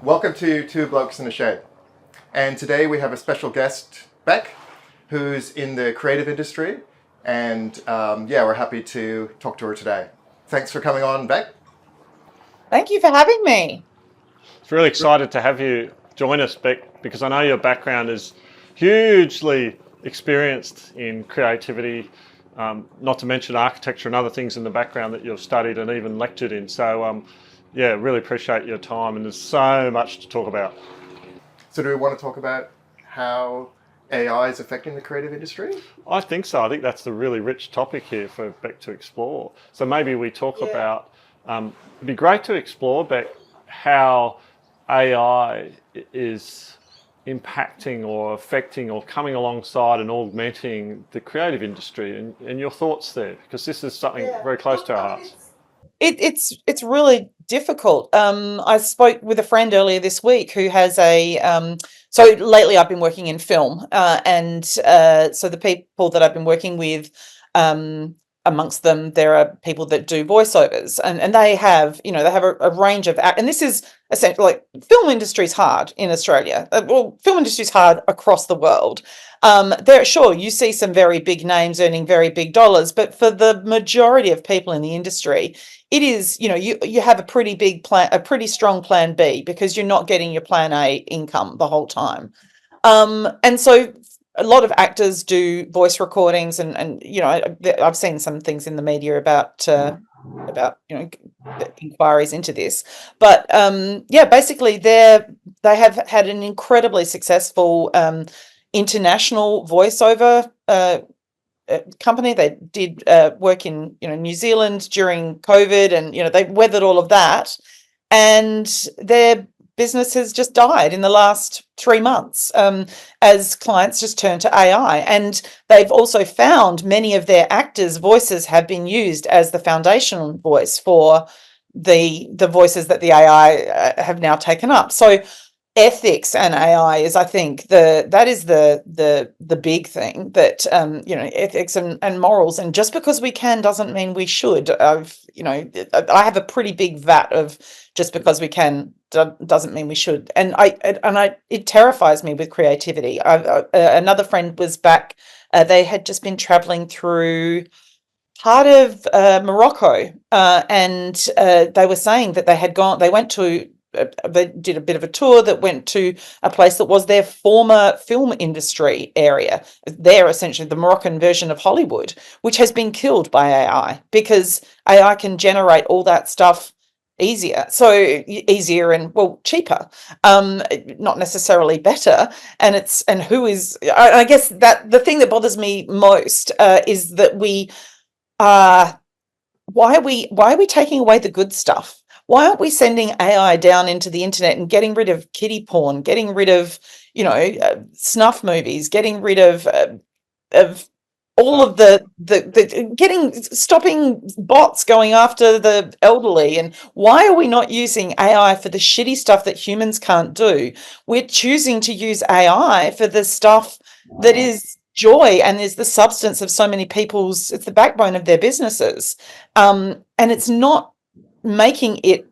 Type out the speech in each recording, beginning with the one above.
Welcome to Two Blokes in a Shed. And today we have a special guest, Bec, who's in the creative industry. And we're happy to talk to her today. Thanks for coming on, Bec. Thank you for having me. It's really excited to have you join us, Bec, because I know your background is hugely experienced in creativity, not to mention architecture and other things in the background that you've studied and even lectured in. So, really appreciate your time, and there's so much to talk about. So do we want to talk about how AI is affecting the creative industry? I think so. I think that's the really rich topic here for Bec to explore. So maybe we talk about, it'd be great to explore, Bec, how AI is impacting or affecting or coming alongside and augmenting the creative industry, and your thoughts there, because this is something very close to our hearts. It's really difficult. I spoke with a friend earlier this week who has so lately I've been working in film, and so the people that I've been working with, amongst them there are people that do voiceovers, and they have a range of and this is essentially, like, film industry is hard in Australia. Film industry is hard across the world. Sure, you see some very big names earning very big dollars, but for the majority of people in the industry, it is, you have a pretty big plan, a pretty strong plan B, because you're not getting your plan A income the whole time. And so a lot of actors do voice recordings, and I've seen some things in the media about inquiries into this, but basically they have had an incredibly successful international voiceover company. They did work in New Zealand during COVID, and they weathered all of that, and their business has just died in the last 3 months, as clients just turn to AI. And they've also found many of their actors' voices have been used as the foundational voice for the voices that the AI have now taken up. So ethics and AI is, I think, that is the big thing, that ethics and morals, and just because we can doesn't mean we should. I have a pretty big vat of just because we can doesn't mean we should, and it terrifies me with creativity. Another friend was back. They had just been traveling through part of Morocco, and they were saying that they did a bit of a tour that went to a place that was their former film industry area. They're essentially the Moroccan version of Hollywood, which has been killed by AI, because AI can generate all that stuff easier and cheaper, not necessarily better. And I guess that the thing that bothers me most is that why are we taking away the good stuff? Why aren't we sending AI down into the internet and getting rid of kiddie porn, getting rid of, snuff movies, getting rid of all of stopping bots going after the elderly? And why are we not using AI for the shitty stuff that humans can't do? We're choosing to use AI for the stuff that is joy and is the substance of so many people's, it's the backbone of their businesses. And it's not making it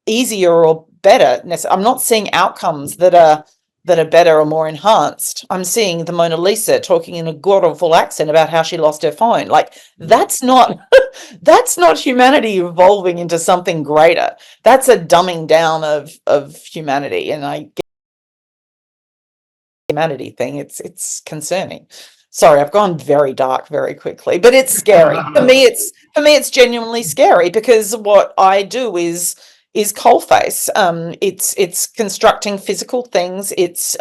easier or better. I'm not seeing outcomes that are better or more enhanced. I'm seeing the Mona Lisa talking in a god-awful accent about how she lost her phone. Like, that's not that's not humanity evolving into something greater. That's a dumbing down of humanity, and I get the humanity thing. It's concerning. Sorry, I've gone very dark very quickly, but it's scary. For me, it's genuinely scary, because what I do is coalface. It's constructing physical things. It's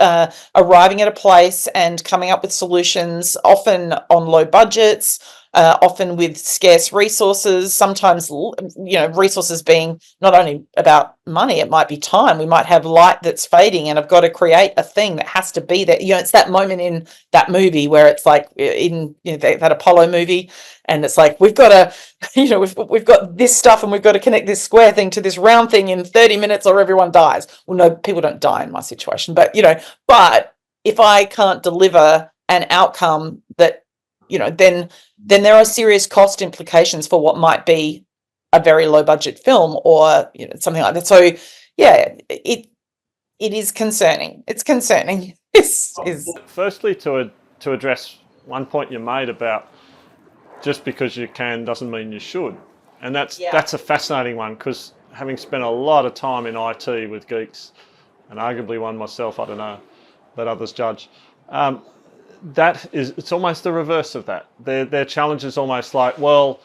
arriving at a place and coming up with solutions, often on low budgets, often with scarce resources. Sometimes, resources being not only about money, it might be time. We might have light that's fading, and I've got to create a thing that has to be there. It's that moment in that movie where it's like in that Apollo movie, and it's like, we've got to, we've got this stuff, and we've got to connect this square thing to this round thing in 30 minutes, or everyone dies. Well, no, people don't die in my situation, but if I can't deliver an outcome that, then there are serious cost implications for what might be a very low budget film, or something like that. So It is concerning. It's concerning. This is Firstly, to address one point you made about just because you can doesn't mean you should, and that's a fascinating one, because having spent a lot of time in IT with geeks, and arguably one myself, I don't know, let others judge. It's almost the reverse of that. Their challenge is almost like, well,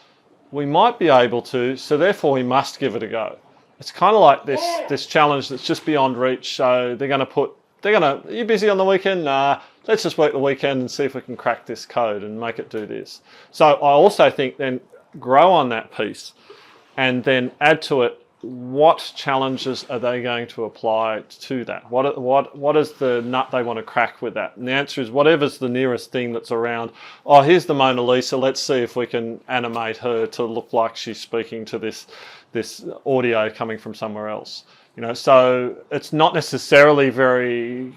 we might be able to, so therefore we must give it a go. It's kind of like this challenge that's just beyond reach. So you're busy on the weekend? Nah, let's just work the weekend and see if we can crack this code and make it do this. So I also think then grow on that piece and then add to it, what challenges are they going to apply to that? What is the nut they want to crack with that? And the answer is whatever's the nearest thing that's around. Oh, here's the Mona Lisa. Let's see if we can animate her to look like she's speaking to this audio coming from somewhere else. So it's not necessarily very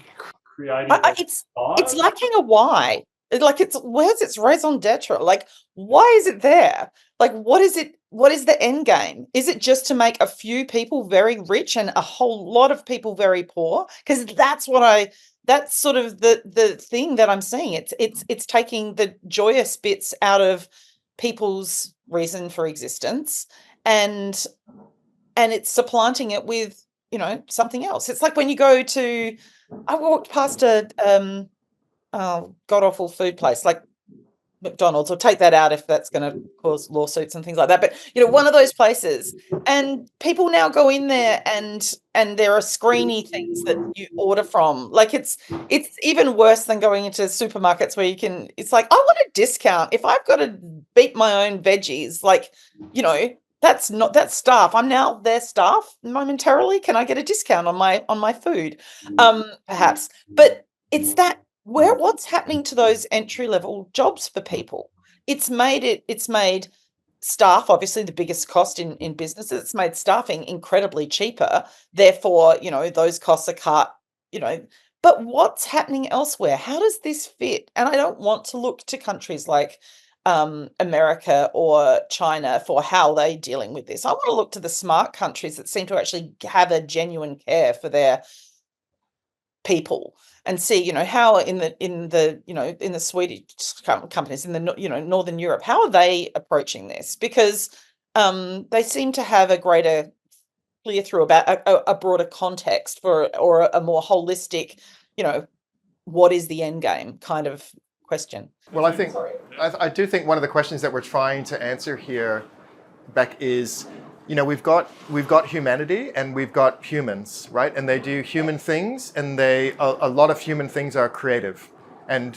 creative. it's lacking a why. Where's its raison d'etre? Like, why is it there? Like, what is it? What is the end game? Is it just to make a few people very rich and a whole lot of people very poor? Because that's sort of the thing that I'm seeing. It's taking the joyous bits out of people's reason for existence, and it's supplanting it with something else. It's like when you go to, I walked past a god awful food place like McDonald's, or take that out if that's going to cause lawsuits and things like that. But one of those places, and people now go in there and there are screeny things that you order from. Like it's even worse than going into supermarkets where it's like, I want a discount if I've got to beat my own veggies. Like, that's staff. I'm now their staff momentarily. Can I get a discount on my food? Perhaps. But it's that what's happening to those entry-level jobs for people? It's made staff obviously the biggest cost in businesses. It's made staffing incredibly cheaper. Therefore, those costs are cut, but what's happening elsewhere? How does this fit? And I don't want to look to countries like America or China for how they're dealing with this. I want to look to the smart countries that seem to actually have a genuine care for their people, and see how in the Swedish companies in the Northern Europe, how are they approaching this? Because they seem to have a greater clear through about a broader context or a more holistic, what is the end game kind of question. Well, I do think one of the questions that we're trying to answer here, Bec, is we've got humanity and we've got humans, right? And they do human things, and a lot of human things are creative. And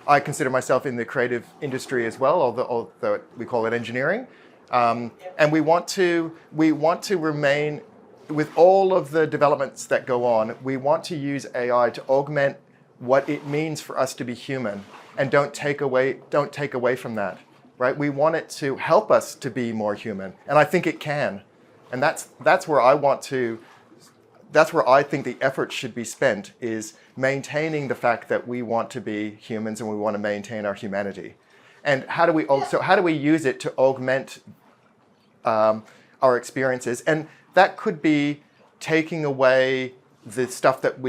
I consider myself in the creative industry as well, although we call it engineering. And we want to remain, with all of the developments that go on, we want to use AI to augment what it means for us to be human, and don't take away from that. Right? We want it to help us to be more human, and I think it can, and that's where I think the effort should be spent, is maintaining the fact that we want to be humans and we want to maintain our humanity. And how do we use it to augment our experiences? And that could be taking away the stuff that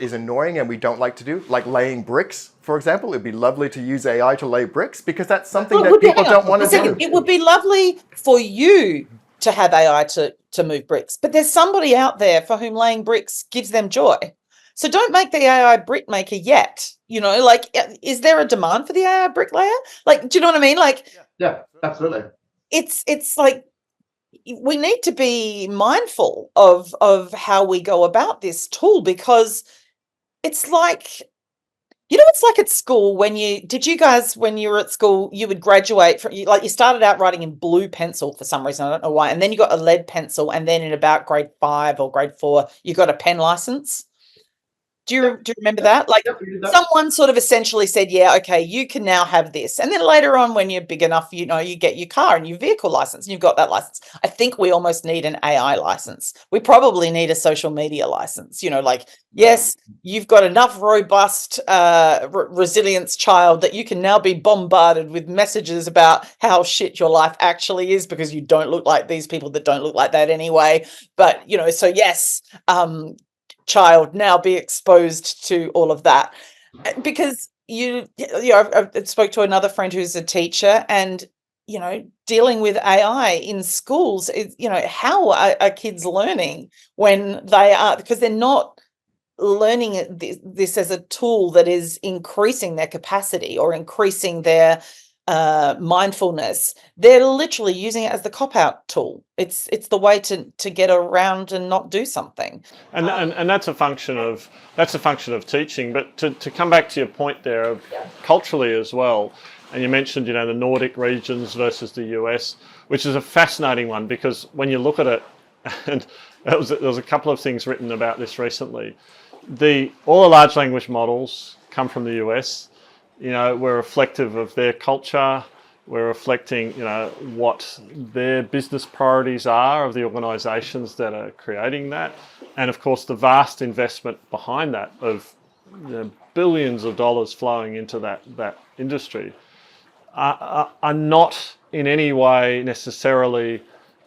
is annoying and we don't like to do, like laying bricks, for example. It'd be lovely to use AI to lay bricks, because that's something that people don't want to do. It would be lovely for you to have AI to move bricks, but there's somebody out there for whom laying bricks gives them joy. So don't make the AI brick maker yet. Is there a demand for the AI bricklayer? Like, do you know what I mean? Like, yeah, absolutely. It's like, we need to be mindful of how we go about this tool, because it's like, it's like at school when you were at school, you would graduate from, you started out writing in blue pencil for some reason, I don't know why, and then you got a lead pencil, and then in about grade 5 or grade 4, you got a pen license. Do you remember that? Like, someone sort of essentially said, yeah, okay, you can now have this. And then later on, when you're big enough, you get your car and your vehicle license, and you've got that license. I think we almost need an AI license. We probably need a social media license. Yes, you've got enough robust resilience, child, that you can now be bombarded with messages about how shit your life actually is, because you don't look like these people that don't look like that anyway. But, so yes, child now be exposed to all of that? Because I spoke to another friend who's a teacher, and dealing with AI in schools is, how are kids learning when they are, because they're not learning this as a tool that is increasing their capacity or increasing their mindfulness. They're literally using it as the cop-out tool. It's the way to get around and not do something. And that's a function of teaching. But to come back to your point there of culturally as well, and you mentioned the Nordic regions versus the US, which is a fascinating one, because when you look at it, and there was a couple of things written about this recently. All the large language models come from the US. We're reflective of their culture. We're reflecting, what their business priorities are of the organisations that are creating that, and of course the vast investment behind that of billions of dollars flowing into that industry are not in any way necessarily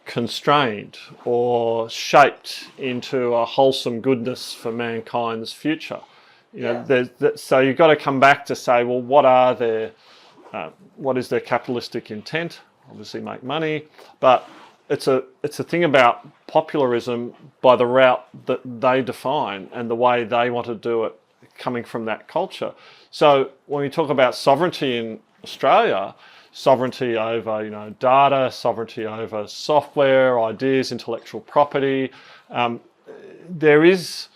constrained or shaped into a wholesome goodness for mankind's future. So you've got to come back to say, well, what is their capitalistic intent? Obviously make money, but it's a thing about popularism by the route that they define and the way they want to do it, coming from that culture. So when we talk about sovereignty in Australia, sovereignty over data, sovereignty over software, ideas, intellectual property, there is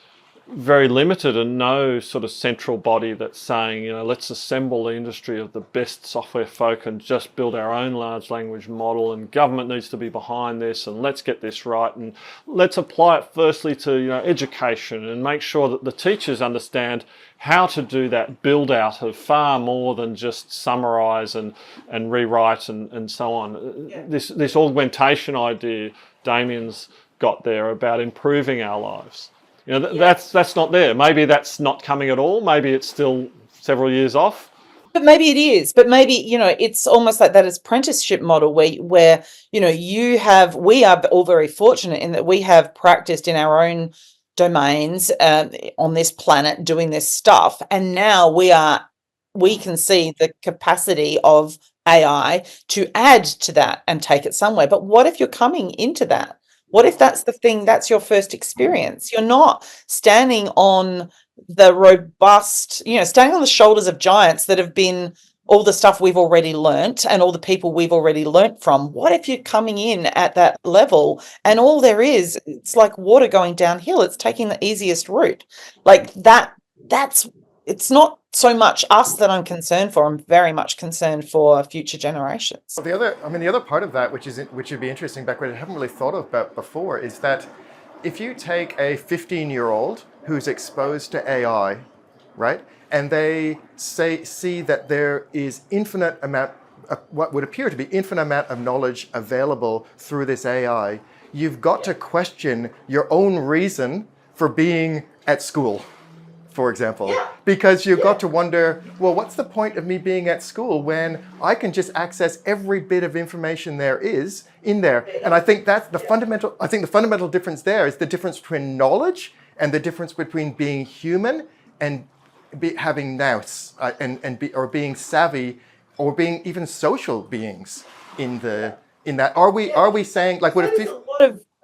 very limited and no sort of central body that's saying, let's assemble the industry of the best software folk and just build our own large language model, and government needs to be behind this, and let's get this right, and let's apply it firstly to education and make sure that the teachers understand how to do that build out of far more than just summarize and rewrite and so on. Yeah. This augmentation idea Damien's got there about improving our lives. That's not there. Maybe that's not coming at all. Maybe it's still several years off. But maybe it is. But maybe, it's almost like that apprenticeship model where we are all very fortunate in that we have practiced in our own domains on this planet doing this stuff. And now we can see the capacity of AI to add to that and take it somewhere. But what if you're coming into that? What if that's the thing, that's your first experience? You're not standing on the robust, standing on the shoulders of giants that have been all the stuff we've already learnt and all the people we've already learnt from. What if you're coming in at that level and all there is, it's like water going downhill. It's taking the easiest route. Like it's not so much us that I'm concerned for. I'm very much concerned for future generations. Well, the other part of that, which would be interesting, Bec, I haven't really thought about before, is that if you take a 15-year-old who's exposed to AI, right, and they see that there is what would appear to be infinite amount of knowledge available through this AI, you've got to question your own reason for being at school, for example, because you've got to wonder, well, what's the point of me being at school when I can just access every bit of information there is in there? And I think that's the fundamental difference there is the difference between knowledge and the difference between being human and having nous or being savvy or being even social beings in that. Are we saying, like, what if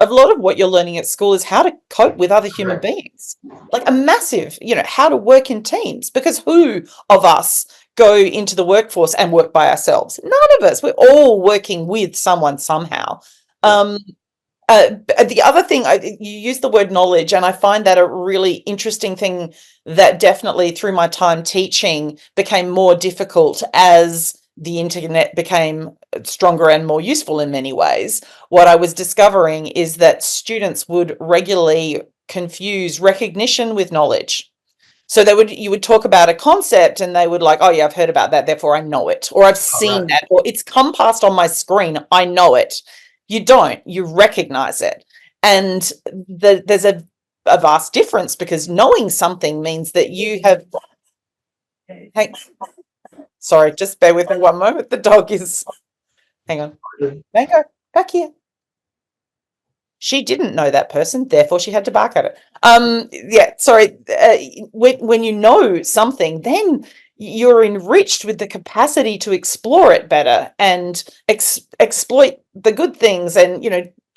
a lot of what you're learning at school is how to cope with other human beings, like a massive, how to work in teams, because who of us go into the workforce and work by ourselves? None of us. We're all working with someone somehow. The other thing, you use the word knowledge, and I find that a really interesting thing that definitely through my time teaching became more difficult as the internet became stronger and more useful in many ways. What I was discovering is that students would regularly confuse recognition with knowledge. So you would talk about a concept and they would like, oh yeah, I've heard about that, therefore I know it, or I've seen that, or it's come past on my screen, I know it. You don't, you recognize it. And there's a vast difference, because knowing something means that you have, sorry, just bear with me one moment. The dog is, hang on. Mango, back here. She didn't know that person, therefore she had to bark at it. Sorry. When you know something, then you're enriched with the capacity to explore it better and exploit the good things and,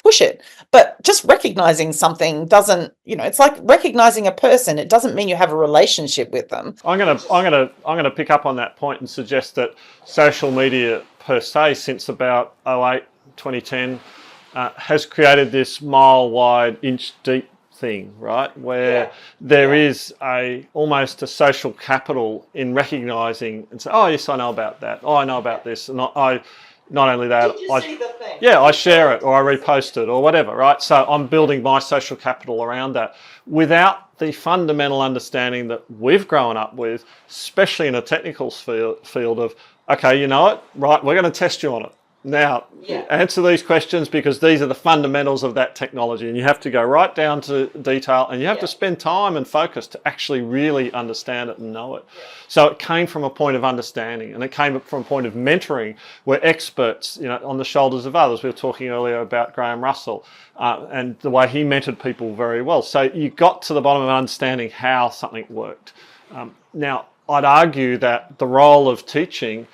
push it. But just recognizing something doesn't, it's like recognizing a person. It doesn't mean you have a relationship with them. I'm gonna pick up on that point and suggest that social media per se, since about 08, 2010, has created this mile wide, inch deep thing, right? Where there is almost a social capital in recognizing and say, oh yes, I know about that. Oh, I know about this, and I not only that, I share it or I repost it or whatever, right? So I'm building my social capital around that without the fundamental understanding that we've grown up with, especially in a technical field of, okay, you know it, right? We're going to test you on it. Now, answer these questions because these are the fundamentals of that technology, and you have to go right down to detail, and you have to spend time and focus to actually really understand it and know it. So it came from a point of understanding, and it came from a point of mentoring, where experts, on the shoulders of others. We were talking earlier about Graham Russell and the way he mentored people very well. So you got to the bottom of understanding how something worked. Now, I'd argue that the role of teaching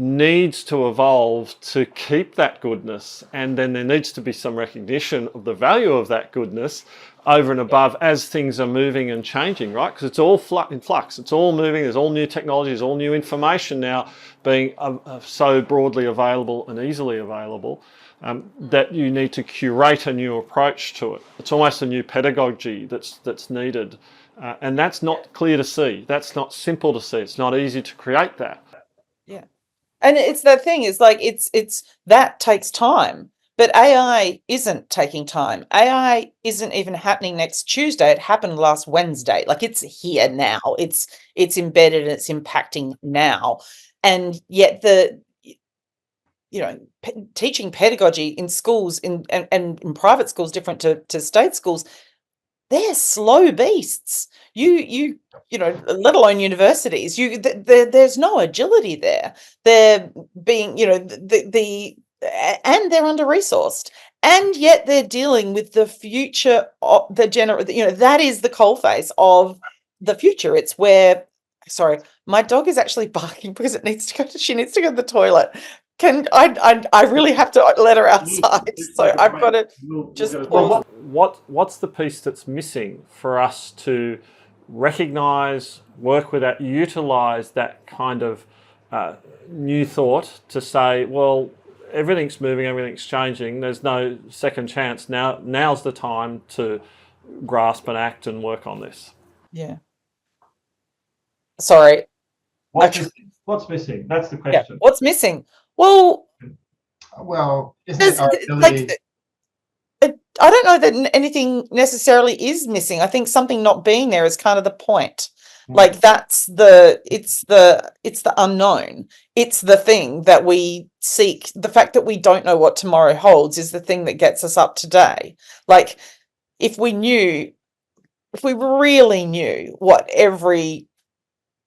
needs to evolve to keep that goodness, and then there needs to be some recognition of the value of that goodness over and above as things are moving and changing, right? Because it's all in flux, it's all moving, there's all new technologies, all new information now being so broadly available and easily available that you need to curate a new approach to it. It's almost a new pedagogy that's needed, and that's not clear to see, that's not simple to see, it's not easy to create that. Yeah. And it's the thing is like it's that takes time, but AI isn't taking time. AI isn't even happening next Tuesday. It happened last Wednesday. Like it's here now. It's embedded and it's impacting now. And yet teaching pedagogy in schools and in private schools different to state schools, they're slow beasts. Let alone universities. There's no agility there. They're being, and they're under resourced, and yet they're dealing with the future of that is the coalface of the future. It's where, sorry, my dog is actually barking because she needs to go to the toilet. I really have to let her outside, so I've got to just pause. What's the piece that's missing for us to recognise, work with that, utilise that kind of new thought to say, well, everything's moving, everything's changing, there's no second chance. Now's the time to grasp and act and work on this. Yeah. Sorry. What's missing? That's the question. Yeah. What's missing? Well, isn't it our ability? I don't know that anything necessarily is missing. I think something not being there is kind of the point. Like it's the unknown. It's the thing that we seek. The fact that we don't know what tomorrow holds is the thing that gets us up today. Like if we really knew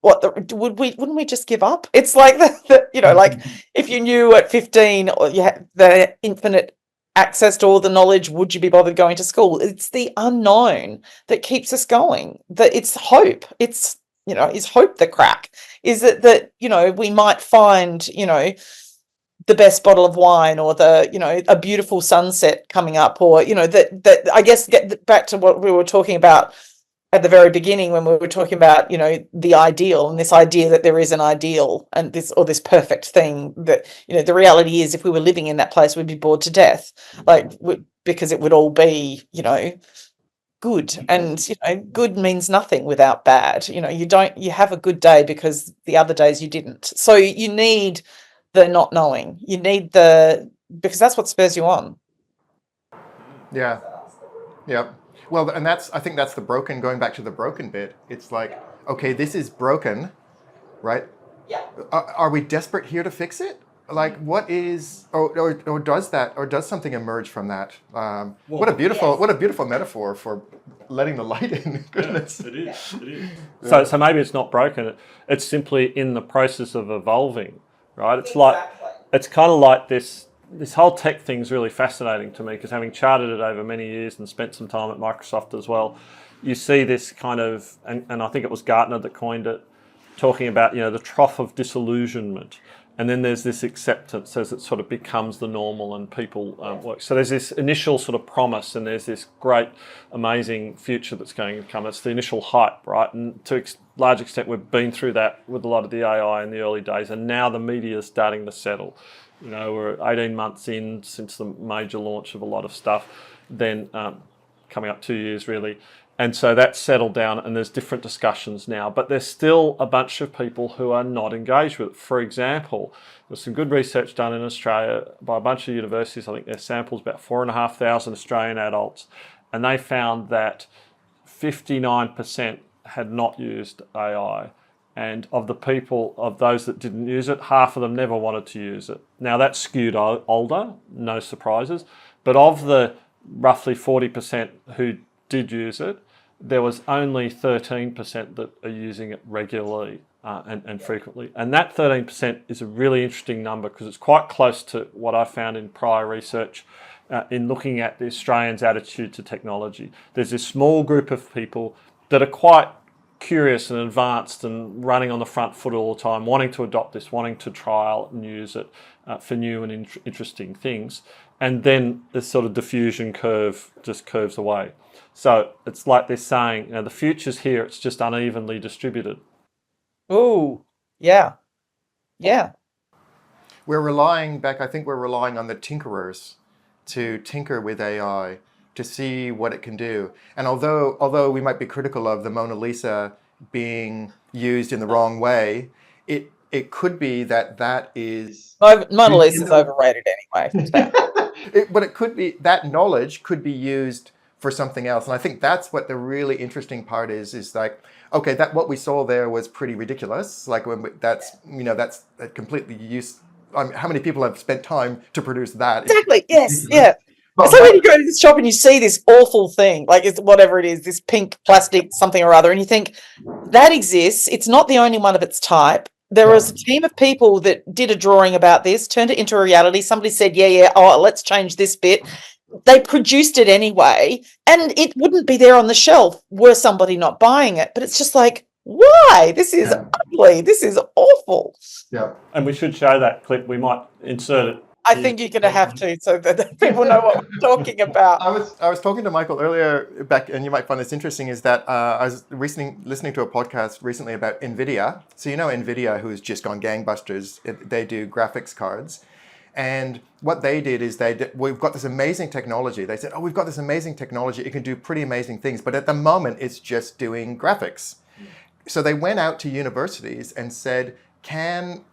wouldn't we just give up? It's like like if you knew at 15 or you had the infinite access to all the knowledge, would you be bothered going to school? It's the unknown that keeps us going. That it's hope. It's is hope the crack? Is it that we might find the best bottle of wine or the a beautiful sunset coming up, or that I guess get back to what we were talking about at the very beginning when we were talking about the ideal, and this idea that there is an ideal and this perfect thing, that the reality is if we were living in that place we'd be bored to death, because it would all be good, and good means nothing without bad. You have a good day because the other days you didn't. So you need the not knowing, because that's what spurs you on. Yeah. Well, and I think that's going back to the broken bit. It's like, okay, this is broken, right? Yeah. Are we desperate here to fix it? Like, what is, or does something emerge from that? What a beautiful metaphor for letting the light in. Goodness. It is. Yeah. So maybe it's not broken. It's simply in the process of evolving, right? It's exactly. It's kind of like this this whole tech thing is really fascinating to me, because having charted it over many years and spent some time at Microsoft as well, you see this kind of, and I think it was Gartner that coined it, talking about, the trough of disillusionment. And then there's this acceptance as it sort of becomes the normal and people work. So there's this initial sort of promise, and there's this great, amazing future that's going to come. It's the initial hype, right? And to a large extent, we've been through that with a lot of the AI in the early days, and now the media is starting to settle. We're 18 months in since the major launch of a lot of stuff, then coming up 2 years really. And so that's settled down, and there's different discussions now, but there's still a bunch of people who are not engaged with it. For example, there's some good research done in Australia by a bunch of universities. I think their samples about 4,500 Australian adults, and they found that 59% had not used AI. And of those that didn't use it, half of them never wanted to use it. Now that's skewed older, no surprises, but of the roughly 40% who did use it, there was only 13% that are using it regularly and frequently. And that 13% is a really interesting number, because it's quite close to what I found in prior research in looking at the Australians' attitude to technology. There's this small group of people that are quite curious and advanced and running on the front foot all the time, wanting to adopt this, wanting to trial and use it for new and interesting things. And then this sort of diffusion curve just curves away. So it's like they're saying, the future's here, it's just unevenly distributed. Oh, yeah. Yeah. I think we're relying on the tinkerers to tinker with AI to see what it can do. And although we might be critical of the Mona Lisa being used in the wrong way, it could be that is... Mona Lisa is overrated anyway. But it could be, that knowledge could be used for something else. And I think that's what the really interesting part is like, okay, that what we saw there was pretty ridiculous. Like that's completely how many people have spent time to produce that? Exactly. Yes. Yeah. It's like when you go to this shop and you see this awful thing, like it's whatever it is, this pink plastic something or other, and you think that exists. It's not the only one of its type. There was a team of people that did a drawing about this, turned it into a reality. Somebody said, let's change this bit. They produced it anyway, and it wouldn't be there on the shelf were somebody not buying it. But it's just like, why? This is ugly. This is awful. Yeah. And we should show that clip. We might insert it. I think you're going to have to, so that people know what we're talking about. I was talking to Michael earlier, Bec, and you might find this interesting, is that I was listening to a podcast recently about NVIDIA. So NVIDIA, who's just gone gangbusters, they do graphics cards. And what they did is we've got this amazing technology. They said, we've got this amazing technology. It can do pretty amazing things. But at the moment, it's just doing graphics. So they went out to universities and said, can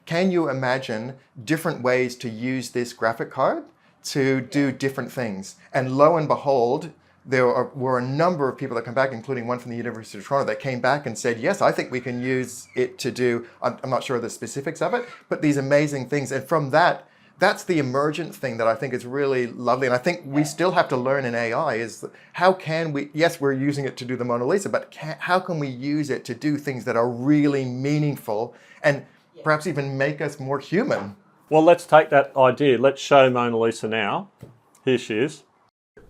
you imagine different ways to use this graphic card to do different things? And lo and behold, there were a number of people that come back, including one from the University of Toronto, that came back and said, yes, I think we can use it to do, I'm not sure of the specifics of it, but these amazing things. And from that's the emergent thing that I think is really lovely. And I think we still have to learn in AI is how can we, yes, we're using it to do the Mona Lisa, but how can we use it to do things that are really meaningful and perhaps even make us more human? Well, let's take that idea. Let's show Mona Lisa now. Here she is.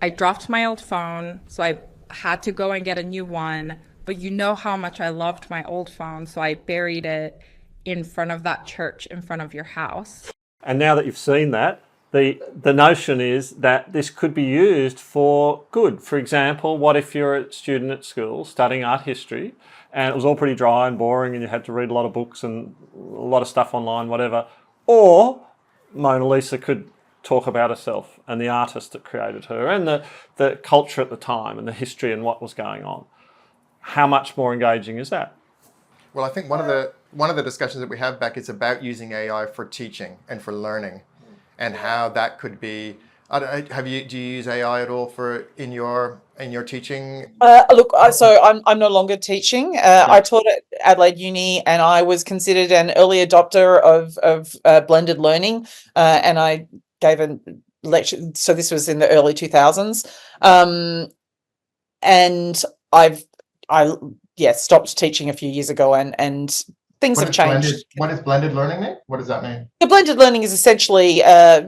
I dropped my old phone, so I had to go and get a new one. But you know how much I loved my old phone, so I buried it in front of that church in front of your house. And now that you've seen that, the notion is that this could be used for good. For example, what if you're a student at school studying art history and it was all pretty dry and boring and you had to read a lot of books and a lot of stuff online, whatever. Or Mona Lisa could talk about herself and the artist that created her and the culture at the time and the history and what was going on. How much more engaging is that? Well, I think one of the discussions that we have back is about using AI for teaching and for learning, and how that could be. I don't know, do you use AI at all in your teaching? So I'm no longer teaching. I taught at Adelaide Uni, and I was considered an early adopter of blended learning, and I gave a lecture. So this was in the early 2000s, and I stopped teaching a few years ago, and things What have is changed. blended learning mean? What does that mean? The blended learning is essentially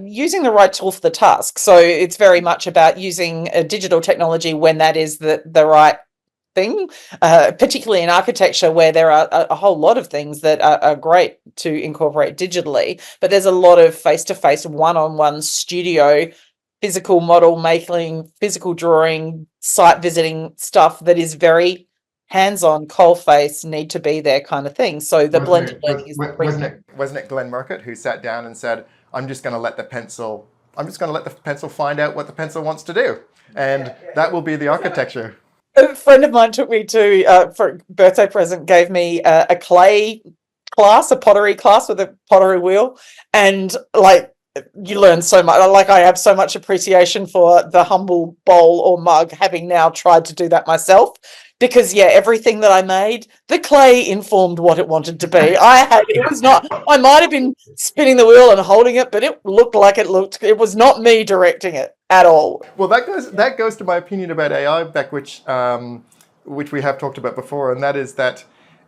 using the right tool for the task. So it's very much about using a digital technology when that is the right thing, particularly in architecture where there are a whole lot of things that are great to incorporate digitally, but there's a lot of face-to-face, one-on-one studio, physical model making, physical drawing, site visiting stuff that is very hands-on, coal-face, need to be there kind of thing. So the blended learning is Wasn't it Glenn Murcutt who sat down and said, I'm just going to let the pencil find out what the pencil wants to do, and that will be the architecture. A friend of mine took me to for a birthday present, gave me a clay class, a pottery class with a pottery wheel, and like you learn so much. Like I have so much appreciation for the humble bowl or mug, having now tried to do that myself. Because everything that I made, the clay informed what it wanted to be. It was not, I might have been spinning the wheel and holding it, but it looked like it looked. It was not me directing it at all. Well, that goes to my opinion about AI, Beck, which we have talked about before, and that is that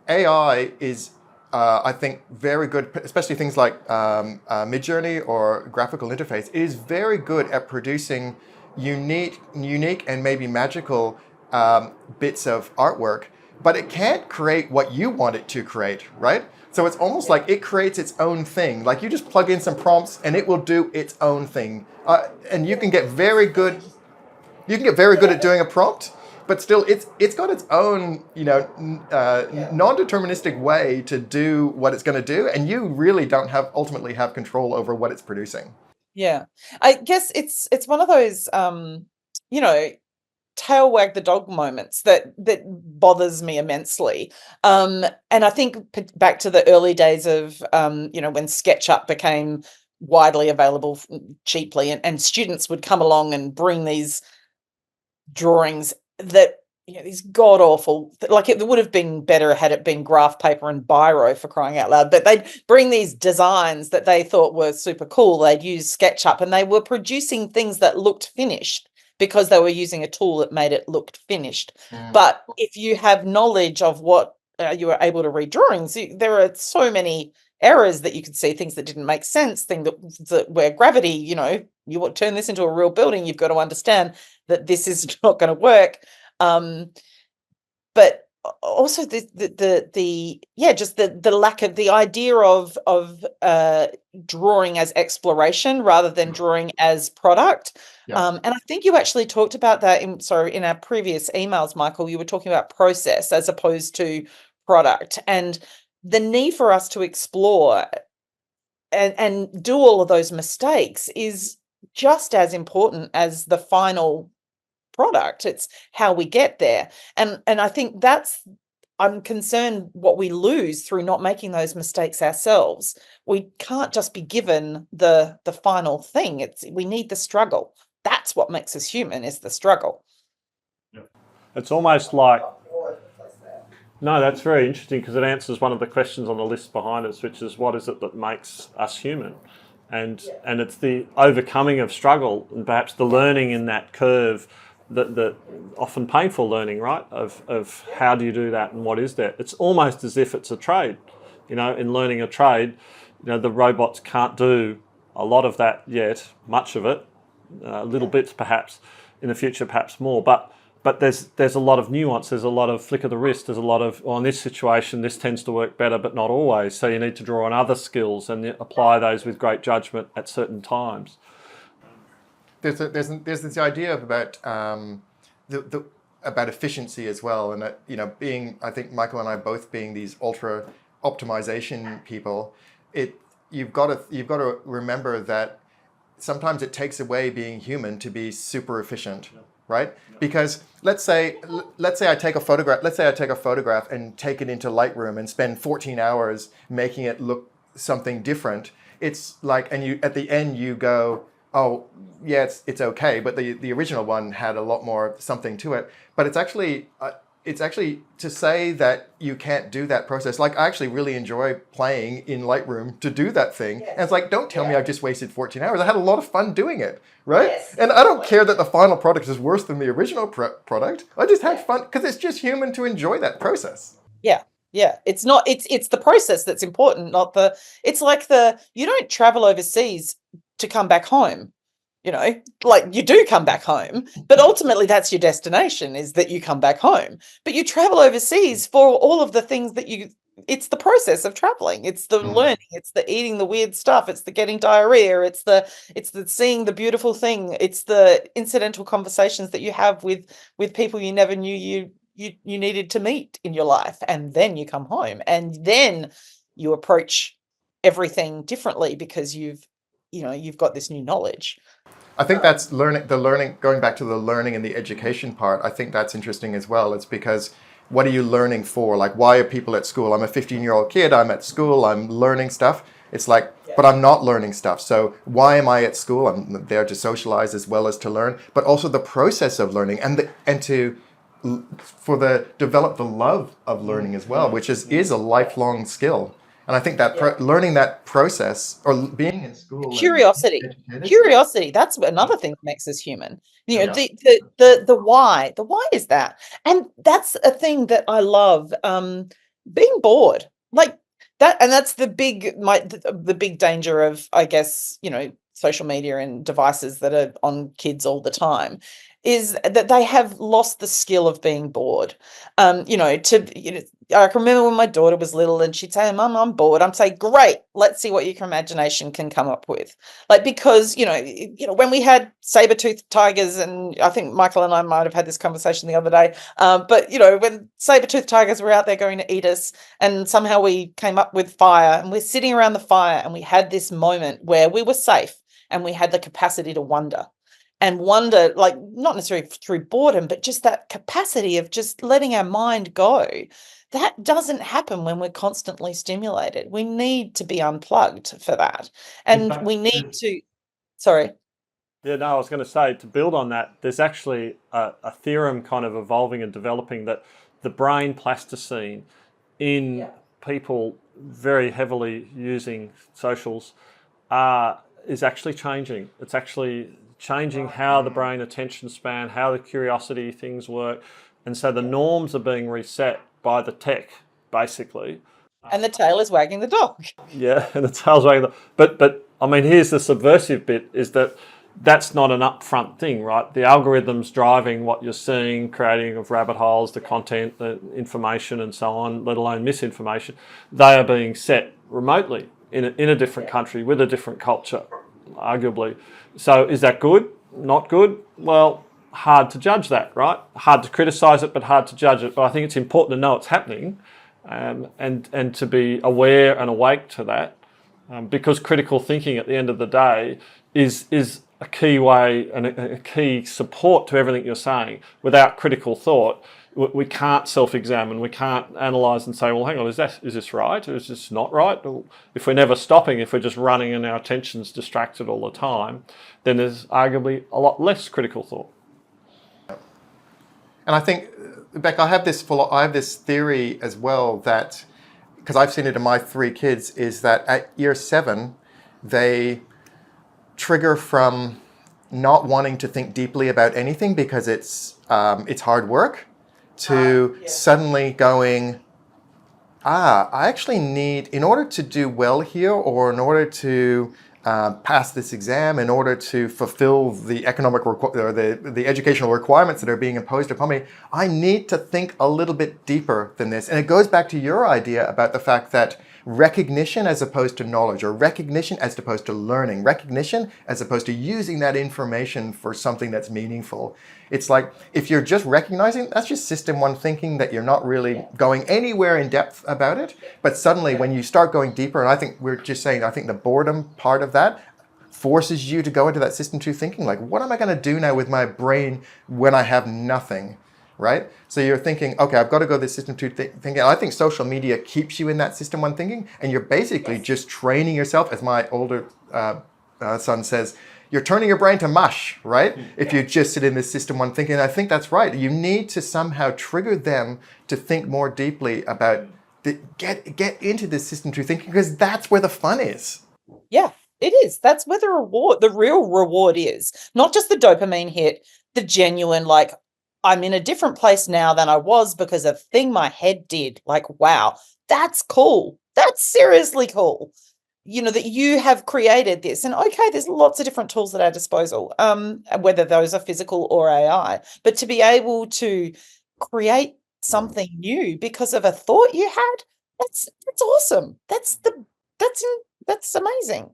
AI is, I think, very good, especially things like Midjourney or graphical interface, is very good at producing unique and maybe magical bits of artwork, but it can't create what you want it to create, right? So it's almost like it creates its own thing. Like you just plug in some prompts and it will do its own thing. And you can get very good at doing a prompt, but still it's got its own, non-deterministic way to do what it's going to do, and you really don't ultimately have control over what it's producing. Yeah. I guess it's one of those tail wag the dog moments that bothers me immensely. And I think back to the early days of when SketchUp became widely available cheaply, and students would come along and bring these drawings that these god awful, like it would have been better had it been graph paper and biro, for crying out loud, but they'd bring these designs that they thought were super cool. They'd use SketchUp and they were producing things that looked finished because they were using a tool that made it look finished. But if you have knowledge of what you were able to read drawings, there are so many errors that you could see, things that didn't make sense, that where gravity, you would turn this into a real building, you've got to understand that this is not going to work. But also just the lack of the idea of drawing as exploration rather than drawing as product. And I think you actually talked about that in our previous emails, Michael. You were talking about process as opposed to product, and the need for us to explore and do all of those mistakes is just as important as the final product. It's how we get there. And I think I'm concerned what we lose through not making those mistakes ourselves. We can't just be given the final thing. We need the struggle. That's what makes us human, is the struggle. It's almost like, no, that's very interesting, because it answers one of the questions on the list behind us, which is what is it that makes us human? And it's the overcoming of struggle and perhaps the learning in that curve, the often painful learning, right, of how do you do that and what is that? It's almost as if it's a trade. In learning a trade, the robots can't do a lot of that yet, much of it, little bits perhaps, in the future perhaps more, but there's a lot of nuance, there's a lot of flick of the wrist, there's a lot of, in this situation this tends to work better but not always, so you need to draw on other skills and apply those with great judgment at certain times. There's this idea about about efficiency as well, and I think Michael and I both being these ultra optimization people, you've got to remember that sometimes it takes away being human to be super efficient, right? Because let's say I take a photograph and take it into Lightroom and spend 14 hours making it look something different. It's like, and at the end you go, oh yeah, it's okay, but the original one had a lot more something to it. But it's actually to say that you can't do that process. Like, I actually really enjoy playing in Lightroom to do that thing. And it's like, don't tell me I've just wasted 14 hours. I had a lot of fun doing it, right? Yes. And I don't care that the final product is worse than the original product. I just had fun because it's just human to enjoy that process. Yeah. Yeah, it's not, it's the process that's important, not the, it's like you don't travel overseas to come back home, like you do come back home, but ultimately that's your destination, is that you come back home. But you travel overseas for all of the things that it's the process of traveling. It's the learning, it's the eating the weird stuff, it's the getting diarrhea, it's the seeing the beautiful thing, it's the incidental conversations that you have with people you never knew you needed to meet in your life, and then you come home and then you approach everything differently because you've got this new knowledge. I think that's learning, going back to the learning and the education part, I think that's interesting as well. It's because what are you learning for? Like, why are people at school? I'm a 15-year-old kid, I'm at school, I'm learning stuff. It's like, but I'm not learning stuff. So why am I at school? I'm there to socialize as well as to learn, but also the process of learning and to develop the love of learning as well, which is a lifelong skill. And I think that learning that process, or being in school, curiosity, that's another thing that makes us human. The why is that, and that's a thing that I love. Being bored, like that, and that's the big danger of, I guess, social media and devices that are on kids all the time, is that they have lost the skill of being bored. I can remember when my daughter was little and she'd say, "Mum, I'm bored." I'm saying, "Great, let's see what your imagination can come up with." Like, because, when we had saber-toothed tigers, and I think Michael and I might have had this conversation the other day, but, when saber-toothed tigers were out there going to eat us, and somehow we came up with fire, and we're sitting around the fire, and we had this moment where we were safe and we had the capacity to wonder. And wonder, like, not necessarily through boredom, but just that capacity of just letting our mind go. That doesn't happen when we're constantly stimulated. We need to be unplugged for that. And we need to, sorry. Yeah, no, I was going to say, to build on that, there's actually a theorem kind of evolving and developing that the brain plasticine in people very heavily using socials is actually changing. It's actually changing how the brain attention span, how the curiosity things work. And so the norms are being reset by the tech, basically. And the tail is wagging the dog. Yeah, and the tail's wagging the but I mean, here's the subversive bit, is that's not an upfront thing, right? The algorithm's driving what you're seeing, creating of rabbit holes, the content, the information and so on, let alone misinformation. They are being set remotely in a different country with a different culture, arguably. So is that good? Not good? Well, hard to judge that, right? Hard to criticise it, but hard to judge it. But I think it's important to know it's happening, and to be aware and awake to that, because critical thinking at the end of the day is a key way and a key support to everything you're saying. Without critical thought, we can't self-examine, we can't analyse and say, well, hang on, is this right, or is this not right? If we're never stopping, if we're just running and our attention's distracted all the time, then there's arguably a lot less critical thought. And I think, Bec, I have this theory as well, that, because I've seen it in my 3 kids, is that at year 7, they trigger from not wanting to think deeply about anything because it's hard work, to suddenly going, I actually need, in order to do well here, or in order to pass this exam, in order to fulfill the economic or the educational requirements that are being imposed upon me, I need to think a little bit deeper than this. And it goes back to your idea about the fact that recognition as opposed to knowledge, or recognition as opposed to learning, recognition as opposed to using that information for something that's meaningful. It's like, if you're just recognizing, that's just system 1 thinking, that you're not really going anywhere in depth about it. But suddenly when you start going deeper, and I think we're just saying, I think the boredom part of that forces you to go into that system 2 thinking, like, what am I going to do now with my brain when I have nothing? Right? So you're thinking, okay, I've got to go this system 2 thinking. I think social media keeps you in that system 1 thinking, and you're basically just training yourself, as my older son says, you're turning your brain to mush, right? If you just sit in this system 1 thinking. And I think that's right. You need to somehow trigger them to think more deeply about, get into this system 2 thinking, because that's where the fun is. Yeah, it is. That's where the real reward is. Not just the dopamine hit, the genuine, like, I'm in a different place now than I was because of a thing my head did. Like, wow, that's cool. That's seriously cool. That you have created this. And okay, there's lots of different tools at our disposal, whether those are physical or AI. But to be able to create something new because of a thought you had, that's awesome. That's amazing.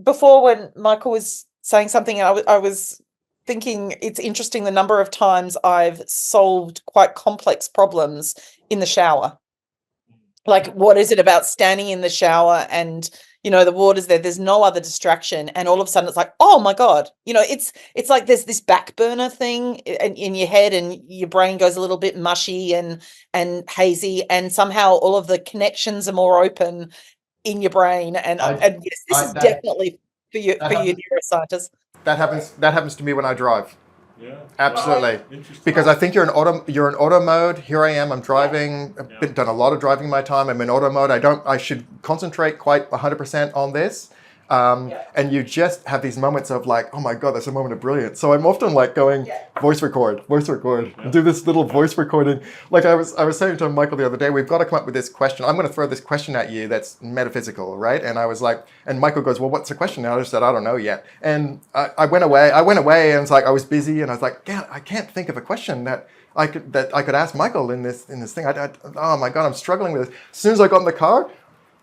Before, when Michael was saying something, I was thinking it's interesting the number of times I've solved quite complex problems in the shower. Like, what is it about standing in the shower and the water's there, there's no other distraction, and all of a sudden it's like, oh my God, it's like there's this back burner thing in your head, and your brain goes a little bit mushy and hazy, and somehow all of the connections are more open in your brain. And yes, this is definitely for you neuroscientists. That happens to me when I drive. Yeah, absolutely. Interesting. Because I think you're in auto mode. Here I am. I'm driving. I've done a lot of driving in my time. I'm in auto mode. I should concentrate quite 100% on this. And you just have these moments of like, oh my God, that's a moment of brilliance. So I'm often like going, voice record, do this little voice recording. Like I was saying to Michael the other day, we've got to come up with this question. I'm going to throw this question at you that's metaphysical, right? And I was like, and Michael goes, well, what's the question? And I just said, I don't know yet. And I went away and it's like, I was busy, and I was like, yeah, I can't think of a question that I could ask Michael in this thing. Oh my God, I'm struggling with this. As soon as I got in the car,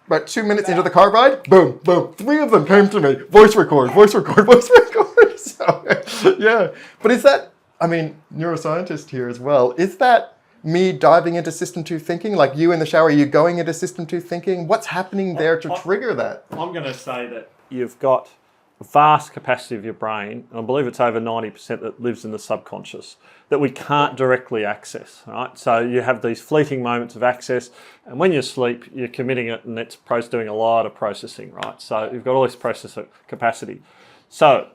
about 2 minutes into the car ride, boom, 3 of them came to me. Voice record. So, yeah. But is that, neuroscientist here as well, is that me diving into system 2 thinking? Like you in the shower, are you going into system 2 thinking? What's happening there to trigger that? I'm going to say that you've got a vast capacity of your brain, and I believe it's over 90% that lives in the subconscious, that we can't directly access, right? So you have these fleeting moments of access, and when you sleep, you're committing it, and it's doing a lot of processing, right? So you've got all this processor capacity. So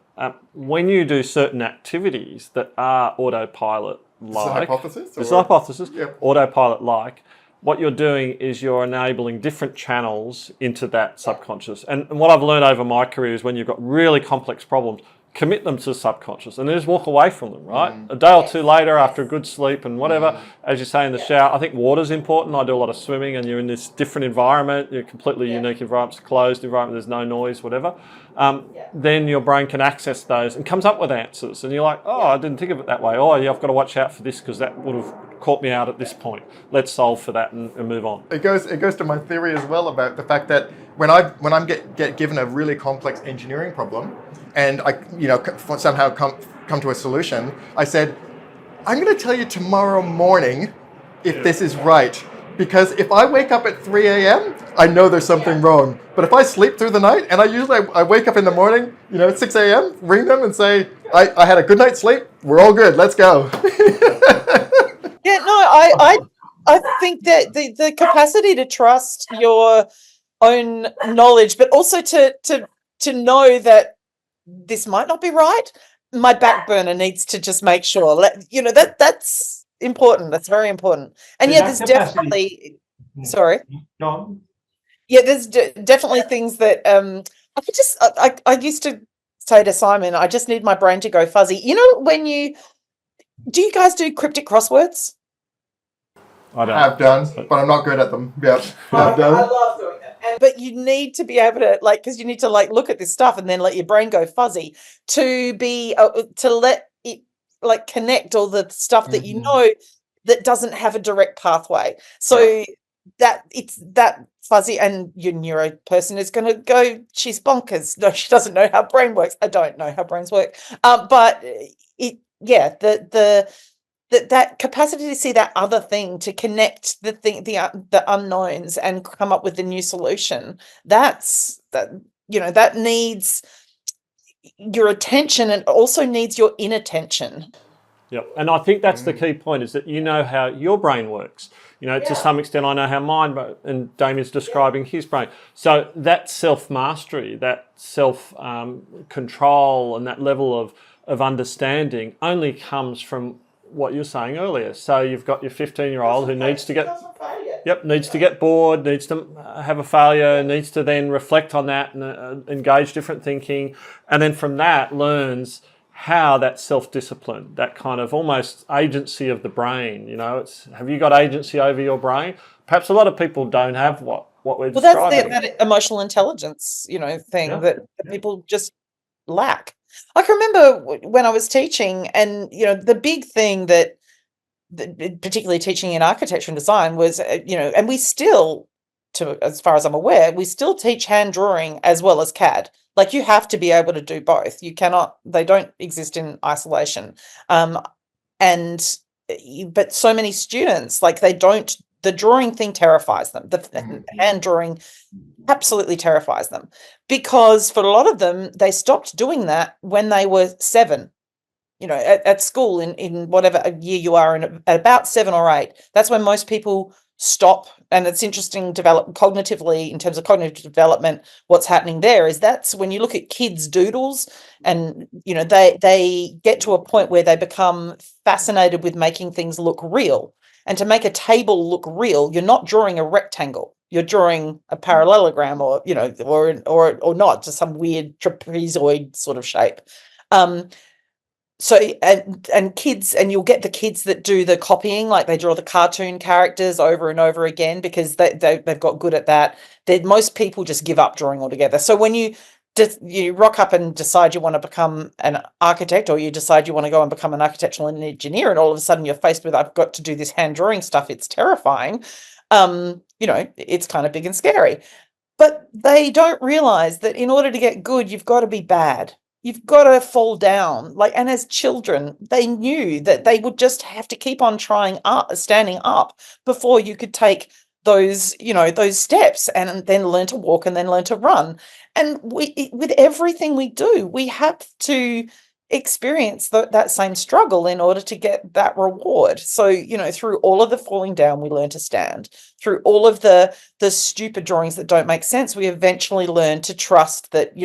when you do certain activities that are autopilot-like, It's a hypothesis? Yep. Autopilot-like, what you're doing is you're enabling different channels into that subconscious. And what I've learned over my career is when you've got really complex problems, commit them to the subconscious and then just walk away from them, right? A day or two later after a good sleep and whatever, as you say in the shower, I think water's important. I do a lot of swimming, and you're in this different environment, you're completely unique environment, it's a closed environment, there's no noise, whatever. Then your brain can access those and comes up with answers. And you're like, oh, I didn't think of it that way. Oh, yeah, I've got to watch out for this because that would have caught me out at this point. Let's solve for that and move on. It goes to my theory as well about the fact that when I'm get given a really complex engineering problem, and I somehow come to a solution, I said, I'm going to tell you tomorrow morning if this is right. Because if I wake up at 3 a.m., I know there's something wrong. But if I sleep through the night, and I wake up in the morning, at 6 a.m., ring them and say, I had a good night's sleep, we're all good, let's go. Yeah, no, I think that the capacity to trust your own knowledge, but also to know that this might not be right. My back burner needs to just make sure, that's important. That's very important. And But yeah, that there's capacity- definitely, sorry. John? Yeah, there's definitely things that I could just, I used to say to Simon, I just need my brain to go fuzzy. Do you guys do cryptic crosswords? I don't. I've done, but I'm not good at them. Yep, I've done. I love doing it. But you need to be able to, because you need to look at this stuff and then let your brain go fuzzy to be to let it connect all the stuff that you know that doesn't have a direct pathway. So that it's that fuzzy, and your neuro person is going to go, she's bonkers. No, she doesn't know how brain works. I don't know how brains work. But that capacity to see that other thing, to connect the unknowns and come up with a new solution, that needs your attention, and also needs your inattention. Yep. And I think that's the key point, is that you know how your brain works. To some extent, I know how mine, and Damien's describing his brain. So that self-mastery, that self-control, and that level of understanding only comes from what you were saying earlier. So you've got your 15-year-old who needs to get bored, needs to have a failure, needs to then reflect on that and engage different thinking, and then from that learns how that self-discipline, that kind of almost agency of the brain, it's, have you got agency over your brain? Perhaps a lot of people don't have what we're Well, that's describing. that emotional intelligence, thing Yeah, that yeah. people just lack. I can remember when I was teaching, and the big thing that particularly teaching in architecture and design was, and we still, as far as I'm aware, we still teach hand drawing as well as CAD. Like, you have to be able to do both. You cannot; they don't exist in isolation. And but so many students, like, they don't. The drawing thing terrifies them. The hand drawing absolutely terrifies them, because for a lot of them, they stopped doing that when they were 7. At school, in whatever year you are in, at about 7 or 8, that's when most people stop. And it's interesting, develop cognitively, in terms of cognitive development, what's happening there is that's when you look at kids' doodles, and they get to a point where they become fascinated with making things look real. And to make a table look real, you're not drawing a rectangle, you're drawing a parallelogram, or not, just some weird trapezoid sort of shape. So, and kids, and you'll get the kids that do the copying, like they draw the cartoon characters over and over again because they've got good at that. Most people just give up drawing altogether. So when you rock up and decide you want to become an architect, or you decide you want to go and become an architectural engineer, and all of a sudden you're faced with, I've got to do this hand drawing stuff, it's terrifying. It's kind of big and scary. But they don't realize that in order to get good, you've got to be bad. You've got to fall down. And as children, they knew that they would just have to keep on trying up, standing up, before you could take those steps, and then learn to walk, and then learn to run. And with everything we do, we have to experience that same struggle in order to get that reward. So, through all of the falling down, we learn to stand. Through all of the stupid drawings that don't make sense, we eventually learn to trust that,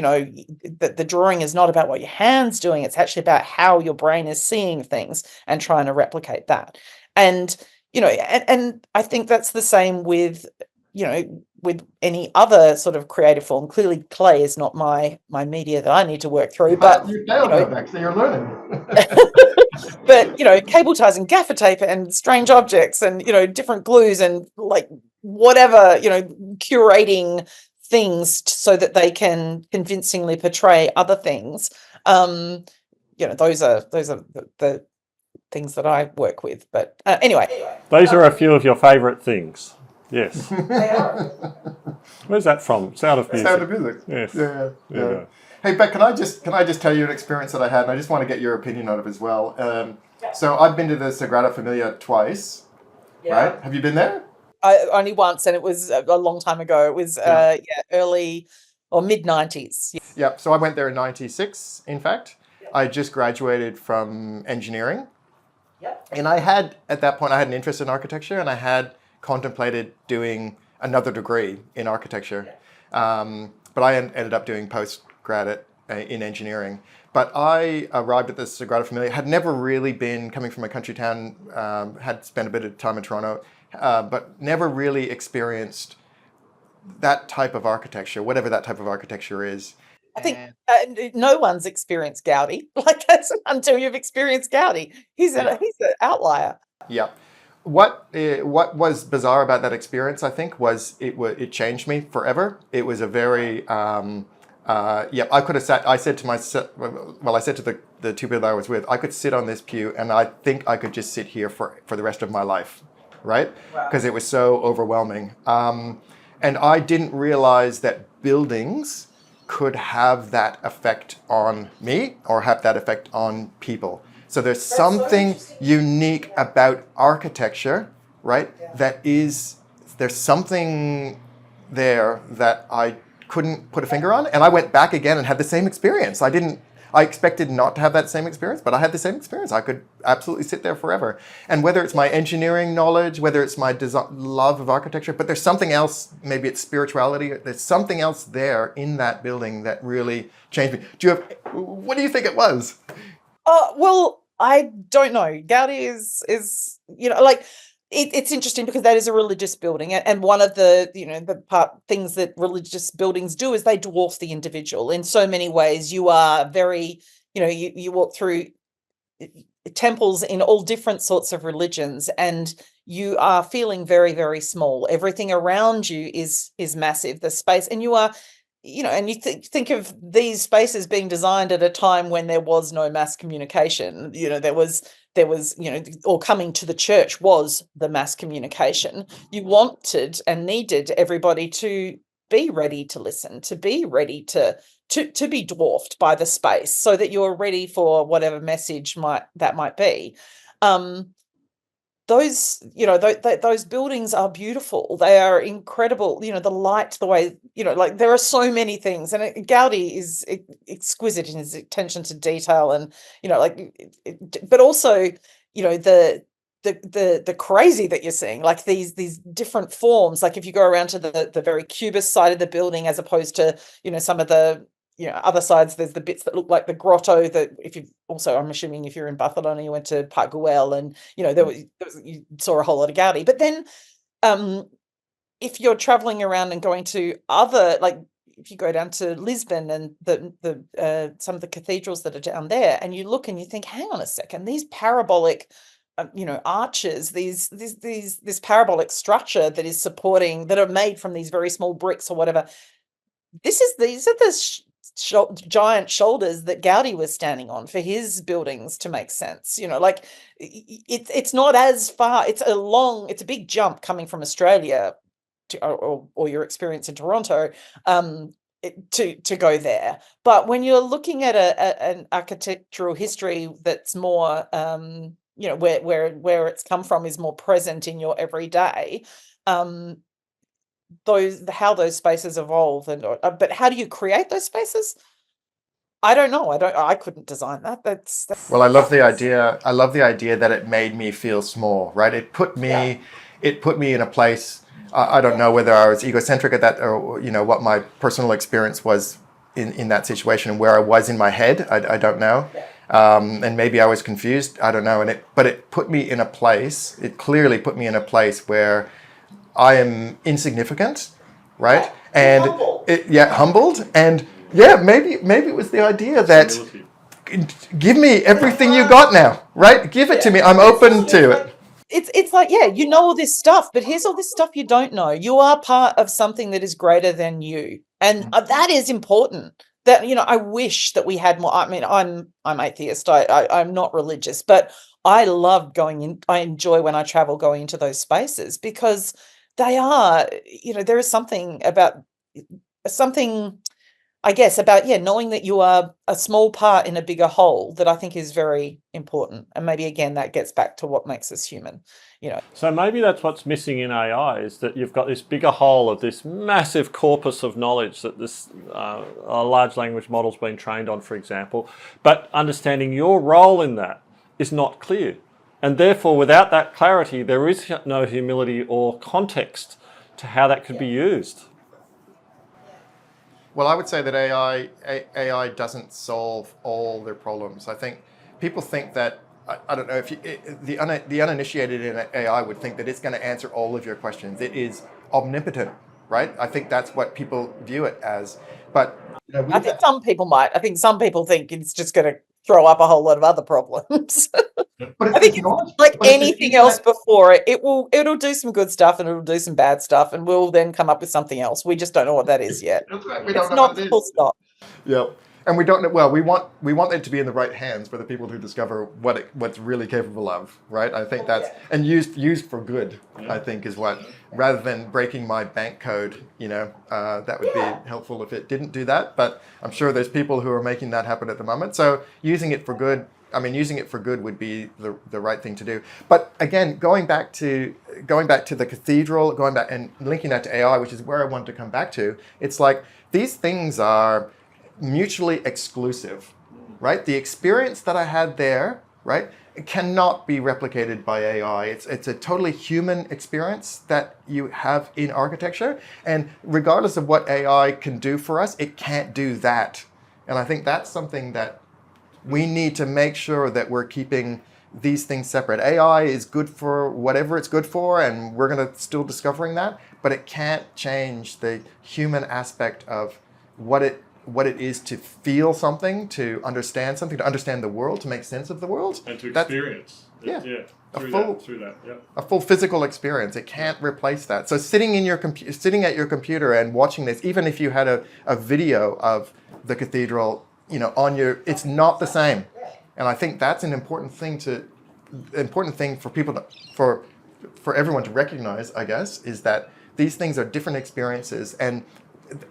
that the drawing is not about what your hand's doing. It's actually about how your brain is seeing things and trying to replicate that. And, and I think that's the same with, with any other sort of creative form. Clearly, clay is not my media that I need to work through, but You failed though, Beck, so you're learning. but cable ties and gaffer tape and strange objects and different glues and whatever, curating things so that they can convincingly portray other things. Those are the things that I work with. But anyway, Those are a few of your favourite things. Yes. they are. Where's that from? Sound of Music. Sound of Music. Yes. Yeah. Hey, Beck, can I just tell you an experience that I had, and I just want to get your opinion on it as well. So I've been to the Sagrada Familia twice, right? Have you been there? Only once, and it was a long time ago. It was early or mid 90s. Yeah. So I went there in '96. In fact, I just graduated from engineering, and at that point I had an interest in architecture, and I had contemplated doing another degree in architecture, but I ended up doing postgrad in engineering. But I arrived at the Sagrada Familia, had never really been, coming from a country town, had spent a bit of time in Toronto, but never really experienced that type of architecture, whatever that type of architecture is. I think no one's experienced Gaudi until you've experienced Gaudi. He's an outlier. Yeah. What was bizarre about that experience, I think, was it changed me forever. It was a very I could have sat. I said to myself, I said to the two people that I was with, I could sit on this pew, and I think I could just sit here for the rest of my life, right? Because it was so overwhelming. And I didn't realize that buildings could have that effect on me or have that effect on people. So there's something unique about architecture, right? There's something there that I couldn't put a finger on. And I went back again and had the same experience. I expected not to have that same experience, but I had the same experience. I could absolutely sit there forever. And whether it's my engineering knowledge, whether it's my love of architecture, but there's something else, maybe it's spirituality, there's something else there in that building that really changed me. What do you think it was? Well, I don't know. Gaudi is it's interesting because that is a religious building, and one of the things that religious buildings do is they dwarf the individual in so many ways. You are very you walk through temples in all different sorts of religions, and you are feeling very, very small. Everything around you is massive, the space, and you are, and you think of these spaces being designed at a time when there was no mass communication. There was, or coming to the church was the mass communication. You wanted and needed everybody to be ready to listen, to be ready to be dwarfed by the space, so that you're ready for whatever message that might be. Those, those buildings are beautiful. They are incredible. The light, the way, like, there are so many things, and Gaudi is exquisite in his attention to detail, and but also, the crazy that you're seeing, like these different forms. Like if you go around to the very cubist side of the building, as opposed to some of the other sides, there's the bits that look like the grotto, that if you also, I'm assuming if you're in Barcelona, you went to Parc Güell, and you saw a whole lot of Gaudi. But then if you're traveling around and going to other, like if you go down to Lisbon and the some of the cathedrals that are down there, and you look and you think, hang on a second, these parabolic arches, this parabolic structure that is supporting, that are made from these very small bricks or whatever. These are the giant shoulders that Gaudi was standing on for his buildings to make sense. Like it's not as far. It's a big jump coming from Australia to, or your experience in Toronto, to go there. But when you're looking at an architectural history that's more where it's come from is more present in your everyday, how those spaces evolve, and but how do you create those spaces? I don't know. I couldn't design that. That's Well, I love the idea. I love the idea that it made me feel small, right? It put me in a place. I don't know whether I was egocentric at that, or what my personal experience was in that situation, and where I was in my head. I don't know. And maybe I was confused. I don't know. But it put me in a place. It clearly put me in a place where I am insignificant, right? And humbled. Humbled. And maybe it was the idea that give me everything you got now, right? Give it to me. I'm open to it. It's like, all this stuff, but here's all this stuff you don't know. You are part of something that is greater than you, and that is important. That I wish that we had more. I mean, I'm atheist. I'm not religious, but I love going in. I enjoy when I travel going into those spaces, because they are, there is something about I guess, about knowing that you are a small part in a bigger whole, that I think is very important. And maybe again that gets back to what makes us human. So maybe that's what's missing in AI, is that you've got this bigger whole of this massive corpus of knowledge that this a large language model's been trained on, for example, but understanding your role in that is not clear. And therefore, without that clarity, there is no humility or context to how that could be used. Well, I would say that AI doesn't solve all their problems. I think people think that, I don't know, if the uninitiated in AI would think that it's going to answer all of your questions. It is omnipotent, right? I think that's what people view it as. But I think some people might. I think some people think it's just going to throw up a whole lot of other problems. But I think it's like anything else before it. It'll do some good stuff and it'll do some bad stuff, and we'll then come up with something else. We just don't know what that is yet. We don't know what it is. Full stop. Yeah, and we don't know. Well, we want it to be in the right hands for the people who discover what's really capable of, right? I think that's and used for good. Yeah. I think is what, rather than breaking my bank code, that would be helpful if it didn't do that. But I'm sure there's people who are making that happen at the moment. So using it for good. Using it for good would be the right thing to do. But again, going back to the cathedral, going back and linking that to AI, which is where I want to come back to. It's like these things are mutually exclusive, right? The experience that I had there, right, cannot be replicated by AI. It's a totally human experience that you have in architecture, and regardless of what AI can do for us, it can't do that. And I think that's something that we need to make sure that we're keeping these things separate. AI is good for whatever it's good for, and we're going to still discovering that, but it can't change the human aspect of what what it is to feel something, to understand something, to understand the world, to make sense of the world, and to experience. Yeah. Through that. Yeah. A full physical experience. It can't replace that. So sitting at your computer and watching this, even if you had a video of the cathedral, on it's not the same. And I think that's an important thing for people for everyone to recognize, I guess, is that these things are different experiences, and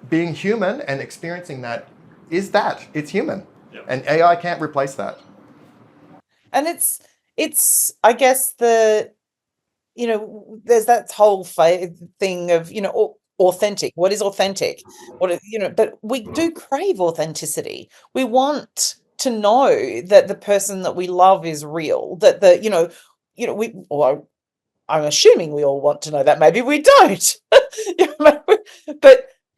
being human and experiencing that it's human. Yeah. And AI can't replace that. And it's I guess there's that whole thing of authentic. What is authentic? But we do crave authenticity. We want to know that the person that we love is real, that I'm assuming we all want to know that. Maybe we don't.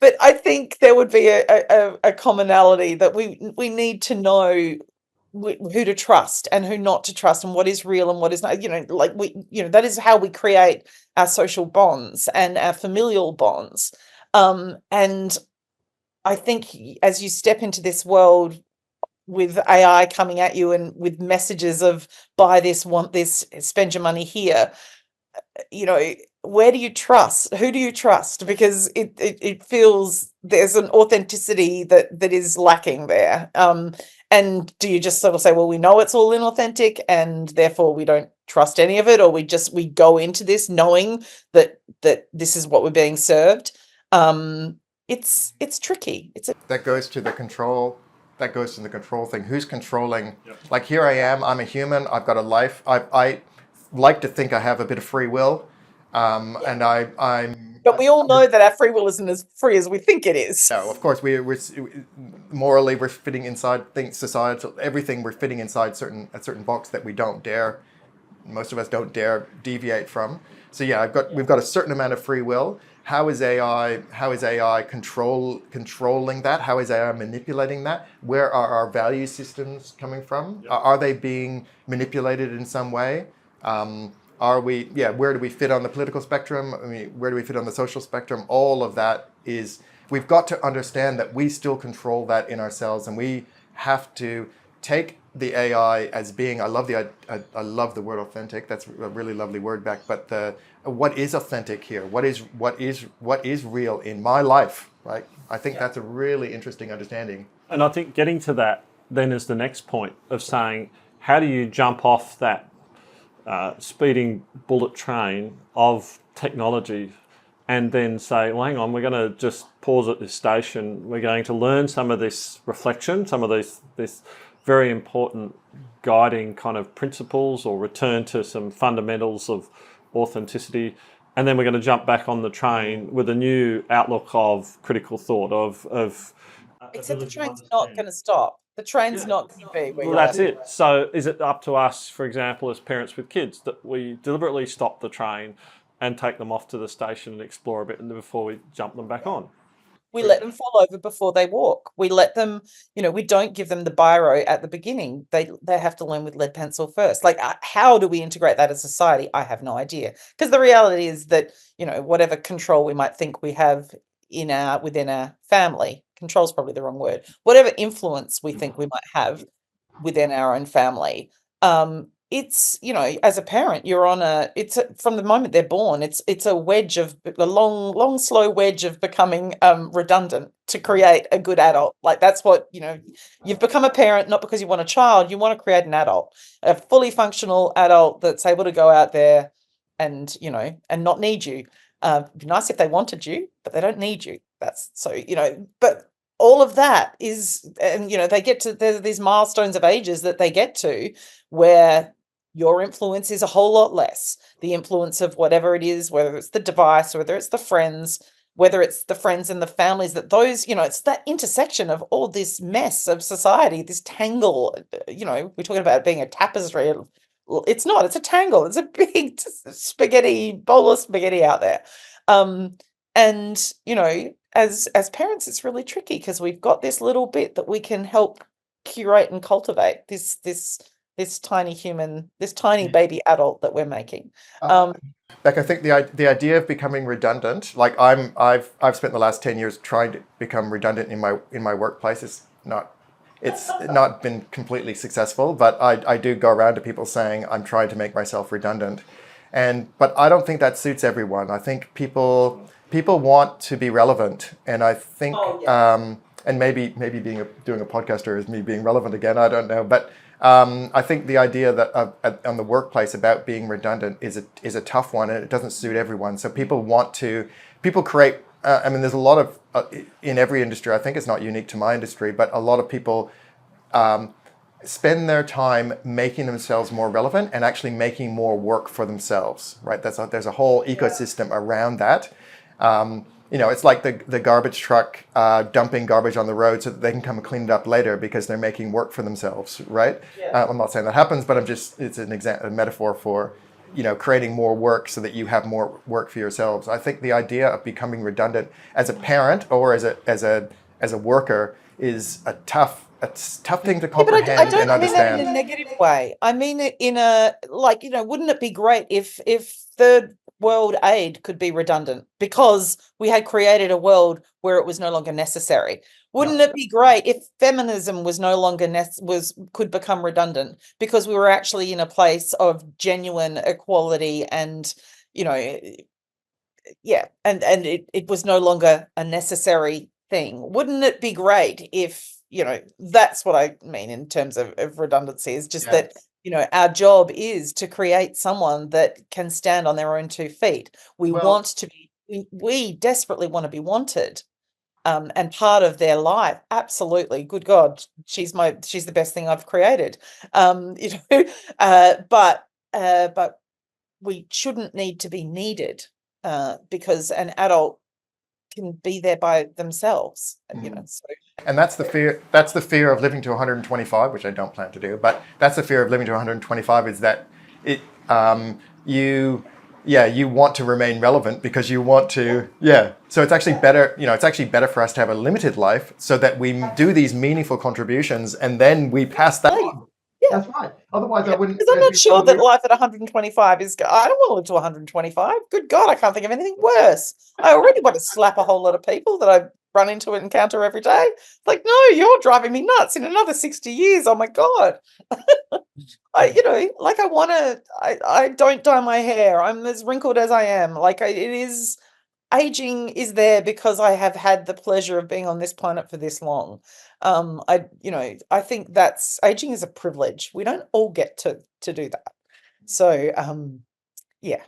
But I think there would be a commonality that we need to know who to trust and who not to trust, and what is real and what is not. That is how we create our social bonds and our familial bonds. And I think as you step into this world with AI coming at you and with messages of buy this, want this, spend your money here, where do you trust? Who do you trust? Because it feels there's an authenticity that is lacking there. And do you just sort of say, well, we know it's all inauthentic and therefore we don't trust any of it, or we go into this knowing that this is what we're being served? It's tricky. That goes to the control. That goes to the control thing. Who's controlling? Yep. Like, here I am. I'm a human. I've got a life. I like to think I have a bit of free will, and I'm. But we all know that our free will isn't as free as we think it is. No, of course we're morally we're fitting inside things, societal, everything. We're fitting inside a certain box that we don't dare. Most of us don't dare deviate from. So yeah, we've got a certain amount of free will. How is AI controlling that? How is AI manipulating that? Where are our value systems coming from? Yep. Are they being manipulated in some way? Where do we fit on the political spectrum? I mean, where do we fit on the social spectrum? All of that we've got to understand that we still control that in ourselves, and we have to take the AI as being, I love the word authentic. That's a really lovely word, Bec. But what is authentic here? What is real in my life, right? I think that's a really interesting understanding. And I think getting to that then is the next point of saying, how do you jump off that speeding bullet train of technology and then say, well, hang on, we're going to just pause at this station. We're going to learn some of this reflection, some of this very important guiding kind of principles, or return to some fundamentals of authenticity. And then we're going to jump back on the train with a new outlook of critical thought except the train's not going to stop. The train's not going to be. Well, that's it. So is it up to us, for example, as parents with kids, that we deliberately stop the train and take them off to the station and explore a bit before we jump them back on? We let them fall over before they walk. We let them, we don't give them the biro at the beginning. They have to learn with lead pencil first. Like, how do we integrate that as society? I have no idea. Because the reality is that, whatever control we might think we have within our family, control is probably the wrong word, whatever influence we think we might have within our own family, it's, as a parent, you're on from the moment they're born, it's a long, slow wedge of becoming redundant to create a good adult. Like, that's what, you've become a parent, not because you want a child, you want to create an adult, a fully functional adult that's able to go out there and, and not need you. It'd be nice if they wanted you, but they don't need you. That's so, but all of that is, and, they get to, there's these milestones of ages that they get to where your influence is a whole lot less. The influence of whatever it is, whether it's the device, whether it's the friends, whether it's the friends and the families, that those, it's that intersection of all this mess of society, this tangle, we're talking about it being a tapestry. It's not, it's a tangle. It's a big bowl of spaghetti out there. And, as parents, it's really tricky because we've got this little bit that we can help curate and cultivate this this tiny human, this tiny baby adult that we're making. Bec, I think the idea of becoming redundant, like I've spent the last 10 years trying to become redundant in my workplace. It's not been completely successful, but I do go around to people saying I'm trying to make myself redundant, but I don't think that suits everyone. I think people want to be relevant, and I think and maybe doing a podcaster is me being relevant again. I don't know, but I think the idea that on the workplace about being redundant is a tough one, and it doesn't suit everyone. So people create. I mean, there's a lot of in every industry. I think it's not unique to my industry, but a lot of people spend their time making themselves more relevant and actually making more work for themselves. Right? There's a whole ecosystem around that. It's like the garbage truck dumping garbage on the road so that they can come and clean it up later because they're making work for themselves, right? I'm not saying that happens, but it's a metaphor for, creating more work so that you have more work for yourselves. I think the idea of becoming redundant as a parent or as a worker is a tough thing to comprehend and understand. I don't mean that in a negative way. I mean it in a, wouldn't it be great if third world aid could be redundant because we had created a world where it was no longer necessary? Wouldn't it be great if feminism was no longer could become redundant because we were actually in a place of genuine equality and, and it was no longer a necessary thing? Wouldn't it be great if, that's what I mean in terms of redundancy, is just that, our job is to create someone that can stand on their own 2 feet. We desperately want to be wanted. And part of their life, absolutely. Good God, she's the best thing I've created. But we shouldn't need to be needed because an adult can be there by themselves. So. And that's the fear. That's the fear of living to 125, which I don't plan to do. But that's the fear of living to 125 is that you want to remain relevant because you want to, So it's actually better, it's actually better for us to have a limited life so that we do these meaningful contributions and then we pass that on. Yeah. That's right. Otherwise, I wouldn't. Because I'm not sure that life at 125 is. I don't want to live to 125. Good God, I can't think of anything worse. I already want to slap a whole lot of people that I run into and encounter every day. It's like, no, you're driving me nuts. In another 60 years, oh my God. I don't dye my hair. I'm as wrinkled as I am. Aging is there because I have had the pleasure of being on this planet for this long. I think aging is a privilege. We don't all get to do that. So, yeah.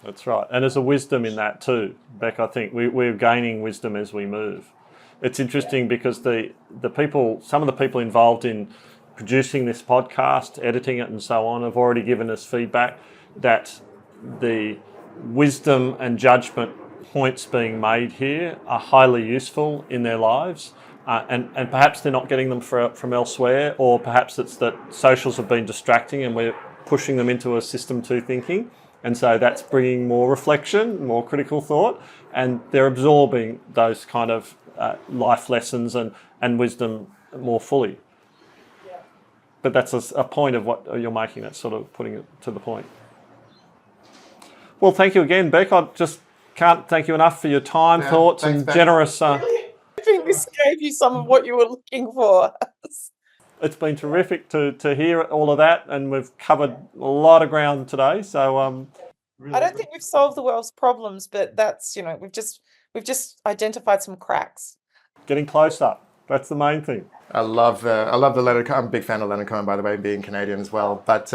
That's right. And there's a wisdom in that too, Bec. I think we're gaining wisdom as we move. It's interesting because some of the people involved in producing this podcast, editing it and so on, have already given us feedback that the wisdom and judgment points being made here are highly useful in their lives. And perhaps they're not getting them from elsewhere, or perhaps it's that socials have been distracting and we're pushing them into a system 2 thinking. And so that's bringing more reflection, more critical thought, and they're absorbing those kind of life lessons and wisdom more fully. Yeah. But that's a point of what you're making, that's sort of putting it to the point. Well, thank you again, Bec. I just can't thank you enough for your time, thoughts, thanks, and generous... I think this gave you some of what you were looking for. It's been terrific to hear all of that, and we've covered a lot of ground today. So I don't think we've solved the world's problems, but that's we've just identified some cracks. Getting closer. That's the main thing. I love the Leonard Cohen. I'm a big fan of Leonard Cohen, by the way, being Canadian as well. But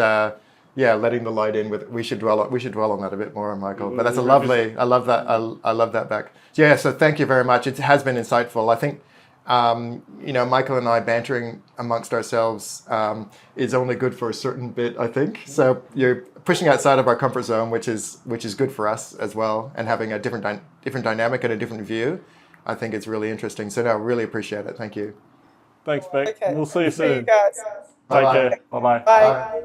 letting the light in we should dwell on that a bit more, Michael. But that's a lovely. I love that. I love that, Bec. Yeah. So thank you very much. It has been insightful. I think. Michael and I bantering amongst ourselves is only good for a certain bit, I think. So you're pushing outside of our comfort zone, which is good for us as well, and having a different dynamic and a different view. I think it's really interesting. So no, really appreciate it. Thank you. Thanks, Bec. Okay. We'll see you soon. See you guys. Take care. Bye-bye. Bye.